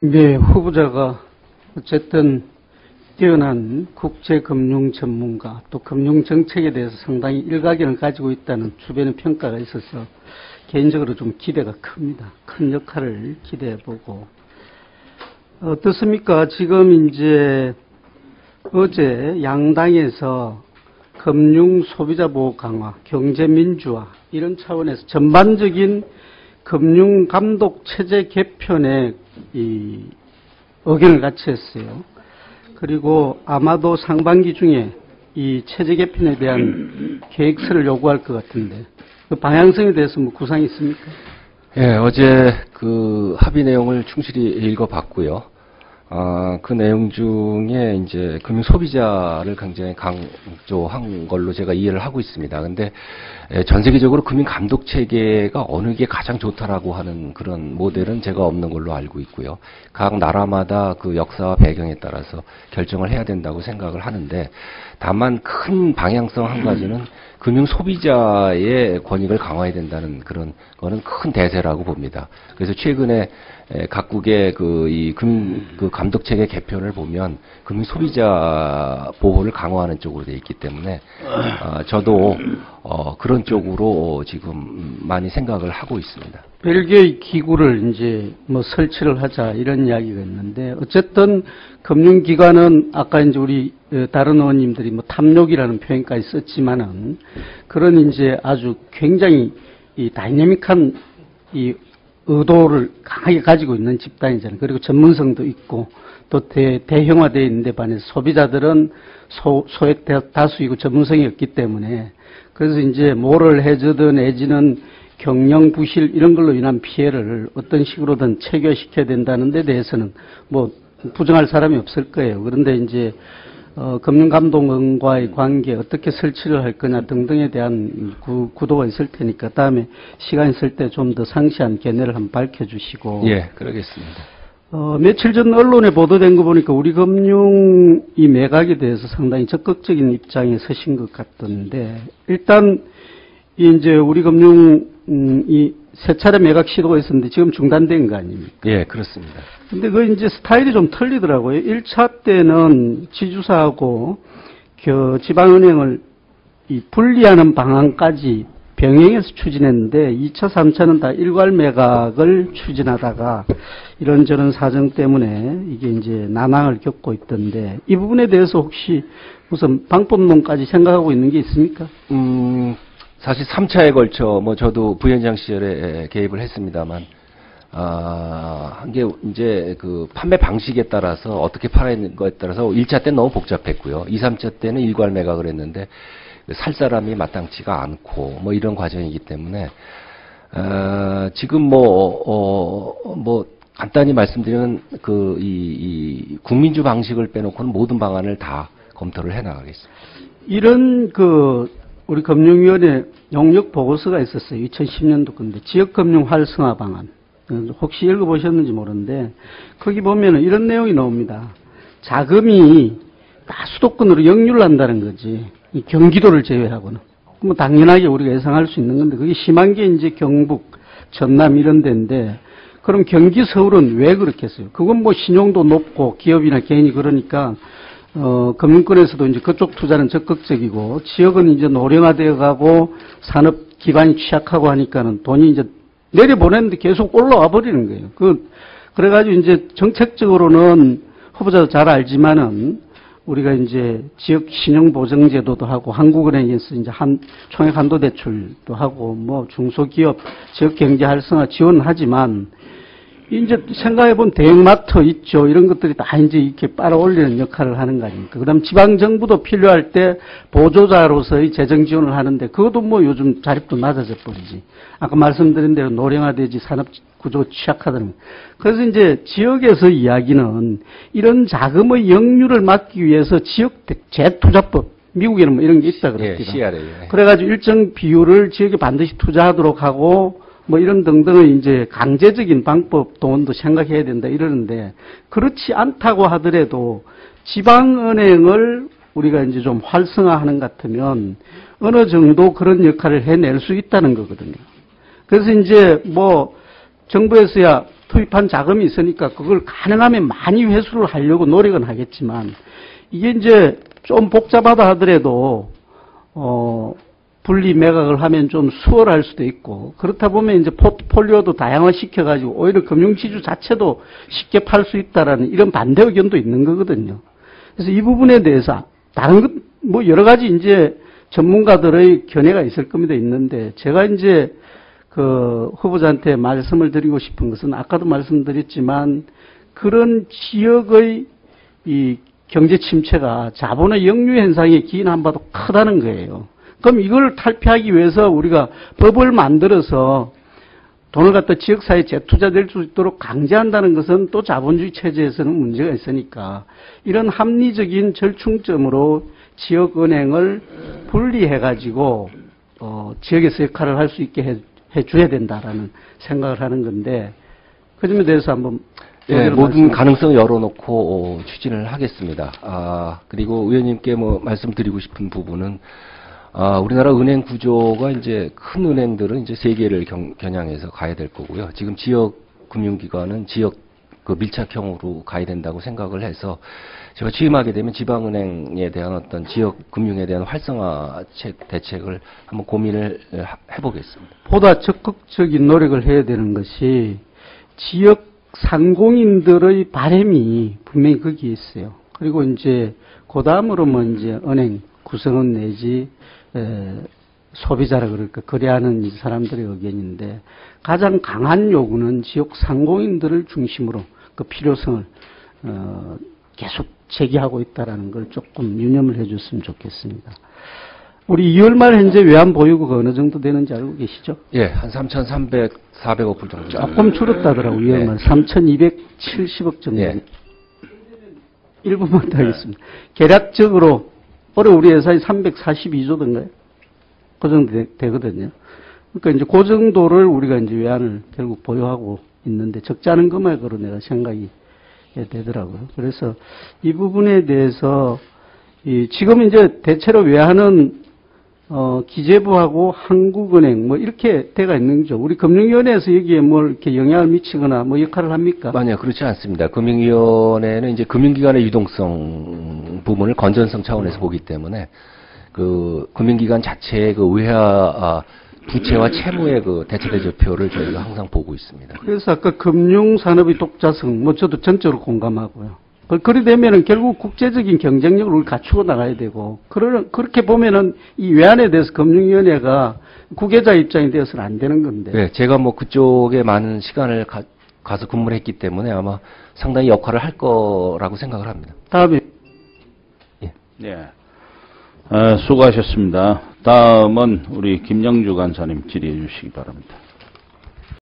네, 후보자가 어쨌든 뛰어난 국제금융 전문가, 또 금융정책에 대해서 상당히 일가견을 가지고 있다는 주변의 평가가 있어서 개인적으로 좀 기대가 큽니다. 큰 역할을 기대해보고. 어떻습니까? 지금 이제 어제 양당에서 금융 소비자 보호 강화, 경제 민주화 이런 차원에서 전반적인 금융 감독 체제 개편에 이 의견을 같이 했어요. 그리고 아마도 상반기 중에 이 체제 개편에 대한 계획서를 요구할 것 같은데 그 방향성에 대해서 뭐 구상이 있습니까? 예, 어제 그 합의 내용을 충실히 읽어봤고요. 그 내용 중에 이제 금융 소비자를 굉장히 강조한 걸로 제가 이해를 하고 있습니다. 근데 전 세계적으로 금융 감독 체계가 어느 게 가장 좋다라고 하는 그런 모델은 제가 없는 걸로 알고 있고요. 각 나라마다 그 역사와 배경에 따라서 결정을 해야 된다고 생각을 하는데, 다만 큰 방향성 한 가지는 금융 소비자의 권익을 강화해야 된다는 그런 거는 큰 대세라고 봅니다. 그래서 최근에 각국의 그 감독 체계 개편을 보면 금융 소비자 보호를 강화하는 쪽으로 돼 있기 때문에 저도 그런 쪽으로 지금 많이 생각을 하고 있습니다. 별개의 기구를 이제 뭐 설치를 하자 이런 이야기가 있는데, 어쨌든 금융기관은 아까 이제 우리 다른 의원님들이 뭐 탐욕이라는 표현까지 썼지만은 그런 이제 아주 굉장히 이 다이내믹한 이 의도를 강하게 가지고 있는 집단이잖아요. 그리고 전문성도 있고 또 대형화되어 있는데 반해서 소비자들은 소액 다수이고 전문성이 없기 때문에, 그래서 이제 모럴 해저드 내지는 경영 부실 이런 걸로 인한 피해를 어떤 식으로든 체결시켜야 된다는 데 대해서는 뭐 부정할 사람이 없을 거예요. 그런데 이제 금융감독원과의 관계 어떻게 설치를 할 거냐 등등에 대한 구도가 있을 테니까 다음에 시간 있을 때 좀 더 상세한 견해를 한번 밝혀주시고. 예, 그러겠습니다. 며칠 전 언론에 보도된 거 보니까 우리 금융 이 매각에 대해서 상당히 적극적인 입장에 서신 것 같던데, 일단 이제 우리 금융 이 세 차례 매각 시도가 있었는데 지금 중단된 거 아닙니까? 예, 그렇습니다. 근데 그 이제 스타일이 좀 틀리더라고요. 1차 때는 지주사하고 지방은행을 이 분리하는 방안까지 병행해서 추진했는데 2차, 3차는 다 일괄 매각을 추진하다가 이런저런 사정 때문에 이게 이제 난항을 겪고 있던데, 이 부분에 대해서 혹시 무슨 방법론까지 생각하고 있는 게 있습니까? 사실 3차에 걸쳐 뭐 저도 부위원장 시절에 개입을 했습니다만, 한 게 이제 그 판매 방식에 따라서 어떻게 팔아야 하는 거에 따라서 1차 때는 너무 복잡했고요. 2, 3차 때는 일괄 매각을 했는데 살 사람이 마땅치가 않고 뭐 이런 과정이기 때문에, 지금 뭐 간단히 말씀드리면 이 국민주 방식을 빼놓고는 모든 방안을 다 검토를 해 나가겠습니다. 이런 우리 금융위원회 용역 보고서가 있었어요. 2010년도 건데 지역금융 활성화 방안. 혹시 읽어보셨는지 모르는데 거기 보면은 이런 내용이 나옵니다. 자금이 다 수도권으로 역류한다는 거지. 이 경기도를 제외하고는. 뭐 당연하게 우리가 예상할 수 있는 건데, 그게 심한 게 이제 경북, 전남 이런 데인데, 그럼 경기 서울은 왜 그렇게 했어요? 그건 뭐 신용도 높고 기업이나 개인이 그러니까 금융권에서도 이제 그쪽 투자는 적극적이고, 지역은 이제 노령화되어 가고 산업 기반이 취약하고 하니까는 돈이 이제 내려보냈는데 계속 올라와 버리는 거예요. 그래가지고 이제 정책적으로는 후보자도 잘 알지만은 우리가 이제 지역 신용보증제도도 하고 한국은행에서 이제 총액 한도 대출도 하고 뭐 중소기업 지역 경제 활성화 지원을 하지만, 이제 생각해보면 대형마트 있죠. 이런 것들이 다 이제 이렇게 빨아올리는 역할을 하는 거 아닙니까? 그 다음 지방정부도 필요할 때 보조자로서의 재정 지원을 하는데 그것도 뭐 요즘 자립도 낮아져 버리지. 아까 말씀드린 대로 노령화되지 산업 구조 취약하다는 거. 그래서 이제 지역에서 이야기는 이런 자금의 역류를 막기 위해서 지역 재투자법, 미국에는 뭐 이런 게 있다 그랬거든요. 예, CRA. 예. 그래가지고 일정 비율을 지역에 반드시 투자하도록 하고 뭐 이런 등등의 이제 강제적인 방법 동원도 생각해야 된다 이러는데, 그렇지 않다고 하더라도 지방은행을 우리가 이제 좀 활성화하는 것 같으면 어느 정도 그런 역할을 해낼 수 있다는 거거든요. 그래서 이제 뭐 정부에서야 투입한 자금이 있으니까 그걸 가능하면 많이 회수를 하려고 노력은 하겠지만 이게 이제 좀 복잡하다 하더라도 분리 매각을 하면 좀 수월할 수도 있고 그렇다 보면 이제 포트폴리오도 다양화시켜가지고 오히려 금융지주 자체도 쉽게 팔 수 있다라는 이런 반대 의견도 있는 거거든요. 그래서 이 부분에 대해서 다른 뭐 여러 가지 이제 전문가들의 견해가 있을 겁니다. 있는데 제가 이제 그 후보자한테 말씀을 드리고 싶은 것은 아까도 말씀드렸지만 그런 지역의 이 경제 침체가 자본의 역류 현상에 기인한 바도 크다는 거예요. 그럼 이걸 탈피하기 위해서 우리가 법을 만들어서 돈을 갖다 지역사회에 재투자될 수 있도록 강제한다는 것은 또 자본주의 체제에서는 문제가 있으니까 이런 합리적인 절충점으로 지역은행을 분리해가지고 지역에서 역할을 할 수 있게 해줘야 된다라는 생각을 하는 건데 그 점에 대해서 한번 예, 모든 가능성을 열어놓고 추진을 하겠습니다. 그리고 의원님께 뭐 말씀드리고 싶은 부분은 우리나라 은행 구조가 이제 큰 은행들은 이제 세 개를 겨냥해서 가야 될 거고요. 지금 지역 금융기관은 지역 그 밀착형으로 가야 된다고 생각을 해서 제가 취임하게 되면 지방은행에 대한 어떤 지역 금융에 대한 활성화 대책을 한번 고민을 해보겠습니다. 보다 적극적인 노력을 해야 되는 것이 지역 상공인들의 바람이 분명히 거기에 있어요. 그리고 이제 그 다음으로 뭐 이제 은행 구성원 내지 소비자라 그럴까 거래하는 이 사람들의 의견인데 가장 강한 요구는 지역 상공인들을 중심으로 그 필요성을 계속 제기하고 있다라는 걸 조금 유념을 해줬으면 좋겠습니다. 우리 2월 말 현재 외환 보유고가 어느 정도 되는지 알고 계시죠? 예, 한 3,300, 400억 불 정도. 조금 줄었다더라고요. 2월 말 3,270억 정도. 예. 1분만 더 하겠습니다. 계략적으로 올해 우리 예산이 342조던가요? 그 정도 되거든요. 그러니까 이제 그 정도를 우리가 이제 외환을 결국 보유하고 있는데 적지 않은 금액으로 내가 생각이 되더라고요. 그래서 이 부분에 대해서 지금 이제 대체로 외환은 기재부하고 한국은행 뭐 이렇게 돼가 있는 거죠. 우리 금융위원회에서 여기에 뭘 이렇게 영향을 미치거나 뭐 역할을 합니까? 아니요, 그렇지 않습니다. 금융위원회는 이제 금융기관의 유동성 부분을 건전성 차원에서 보기 때문에 그 금융기관 자체의 그 외화 부채와 채무의 그 대체대조표를 저희가 항상 보고 있습니다. 그래서 아까 금융산업의 독자성, 뭐 저도 전적으로 공감하고요. 그래 되면은 결국 국제적인 경쟁력을 우리 갖추고 나가야 되고, 그렇게 보면은 이 외환에 대해서 금융위원회가 구계자 입장이 되어서는 안 되는 건데. 네, 제가 뭐 그쪽에 많은 시간을 가서 근무를 했기 때문에 아마 상당히 역할을 할 거라고 생각을 합니다. 다음에. 예. 네. 수고하셨습니다. 다음은 우리 김영주 간사님 질의해 주시기 바랍니다.